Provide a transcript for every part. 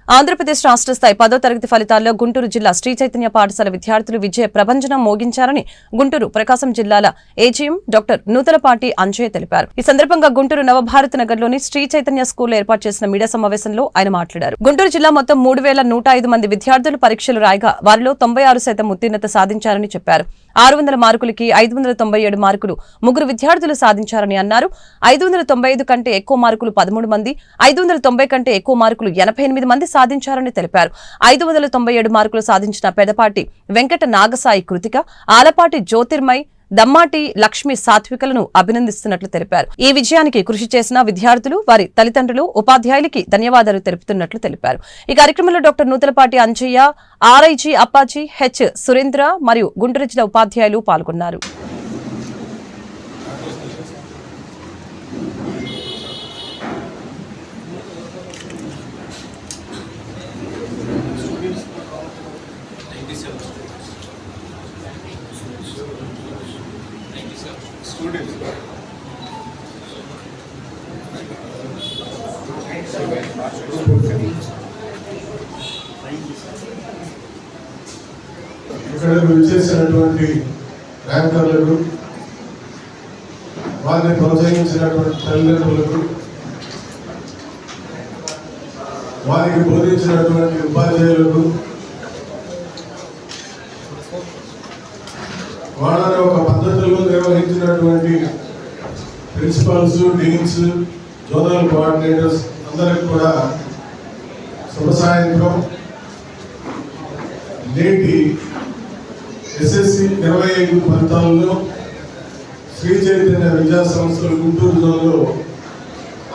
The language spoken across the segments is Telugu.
ఆంధ్రప్రదేశ్ రాష్ట్ర స్థాయి 10వ తరగతి ఫలితాల్లో గుంటూరు జిల్లా శ్రీ చైతన్య పాఠశాల విద్యార్థులు విజయ ప్రభంజనం మోగించారని గుంటూరు ప్రకాశం జిల్లాల ఏజీఎం డాక్టర్ నూతలపాటి అంజయ్య తెలిపారు. ఈ సందర్భంగా గుంటూరు నవభారత్ నగర్లోని శ్రీ చైతన్య స్కూల్లో ఏర్పాటు చేసిన మీడియా సమావేశంలో ఆయన మాట్లాడారు. గుంటూరు జిల్లా మొత్తం 3105 మంది విద్యార్థులు పరీక్షలు రాయగా వారిలో 96% ఉత్తీర్ణత సాధించారని చెప్పారు. 600 మార్కులకి 597 మార్కులు ముగ్గురు విద్యార్థులు సాధించారని అన్నారు. 595 కంటే ఎక్కువ మార్కులు 13 మంది, 590 కంటే ఎక్కువ మార్కులు 88 మంది సాధించారని తెలిపారు. 597 మార్కులు సాధించిన పెదపాటి వెంకట నాగసాయి కృతిక, ఆలపాటి జ్యోతిర్మయ్, దమ్మాటి లక్ష్మి సాత్వికలను అభినందిస్తున్నట్లు తెలిపారు. ఈ విజయానికి కృషి చేసిన విద్యార్థులు, వారి తల్లిదండ్రులు, ఉపాధ్యాయులకి ధన్యవాదాలు తెలుపుతున్నట్లు తెలిపారు. ఈ కార్యక్రమంలో డాక్టర్ నూతలపాటి అంజయ్య, ఆర్ఐజీ అప్పాజీ, హెచ్ సురేంద్ర మరియు గుంటూరు జిల్లా ఉపాధ్యాయులు పాల్గొన్నారు. ఇక్కడ విచ్చేసినటువంటి ర్యాంకర్లకు, వారిని ప్రోత్సహించినటువంటి తల్లిదండ్రులకు, వారికి బోధించినటువంటి ఉపాధ్యాయులకు, వాళ్ళని ఒక పద్ధతిలో నిర్వహించినటువంటి ప్రిన్సిపాల్స్, డీన్స్, జోనల్ కోఆర్డినేటర్స్ అందరికి కూడా శుభ సాయంత్రం. నేటి ఎస్ఎస్సి 25 ఫలితాల్లో శ్రీ చైతన్య విద్యా సంస్థలు గుంటూరు జోన్లో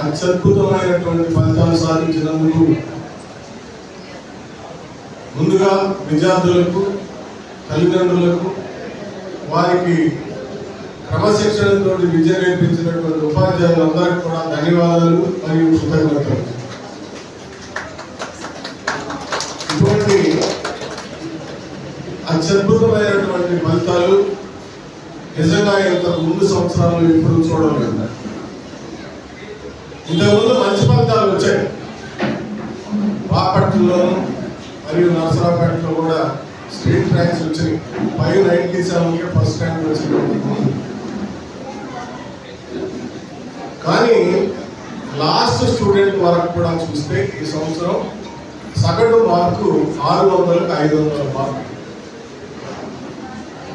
అత్యద్భుతమైనటువంటి ఫలితాలు సాధించినందుకు ముందుగా విద్యార్థులకు, తల్లిదండ్రులకు, వారికి క్రమశిక్షణతో విద్య నేర్పించినటువంటి ఉపాధ్యాయులందరికీ కూడా ధన్యవాదాలు మరియు కృతజ్ఞతలు. ఇటువంటి అత్యద్భుతమైనటువంటి ఫలితాలు నిజంగా ఇంతకు ముందు సంవత్సరాలు ఇప్పుడు చూడలేదు. ఇంతకుముందు మంచి ఫలితాలు వచ్చాయి. బాపట్లలోను మరియు నరసరావుపేటలో కూడా స్టేట్ ర్యాంక్స్ వచ్చాయి. 597కి ఫస్ట్ ర్యాంక్ వచ్చింది. కానీ లాస్ట్ స్టూడెంట్ వరకు కూడా చూస్తే ఈ సంవత్సరం సగటు మార్కు 600కి 500 మార్కు.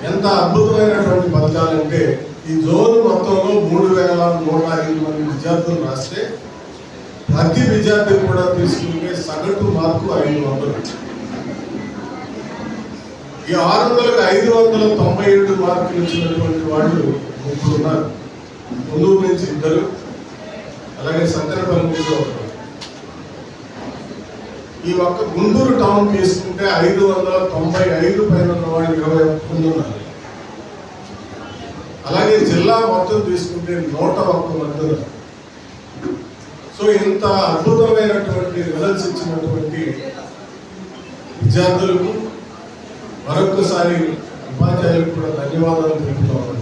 ఎంత అద్భుతమైనటువంటి ఫలితాలంటే ఈ జోన్ మొత్తంలో 3105 మంది విద్యార్థులు రాస్తే ప్రతి విద్యార్థి కూడా తీసుకుంటే సగటు మార్కు 500. ఈ 600కి 597 మార్కులు ఇచ్చినటువంటి వాళ్ళు ముగ్గురు ఉన్నారు. పొందూరు నుంచి 2, అలాగే సంతనపల్లి నుంచి 1. ఈ ఒక్క గుంటూరు టౌన్ తీసుకుంటే 595 పైన ఉన్న వాళ్ళు 21 మంది ఉన్నారు. అలాగే జిల్లా మొత్తం తీసుకుంటే 101 మంది ఉన్నారు. సో ఇంత అద్భుతమైనటువంటి రిజల్ట్స్ ఇచ్చినటువంటి విద్యార్థులకు మరొకసారి ఉపాధ్యాయులకు కూడా ధన్యవాదాలు తెలుపుతాము.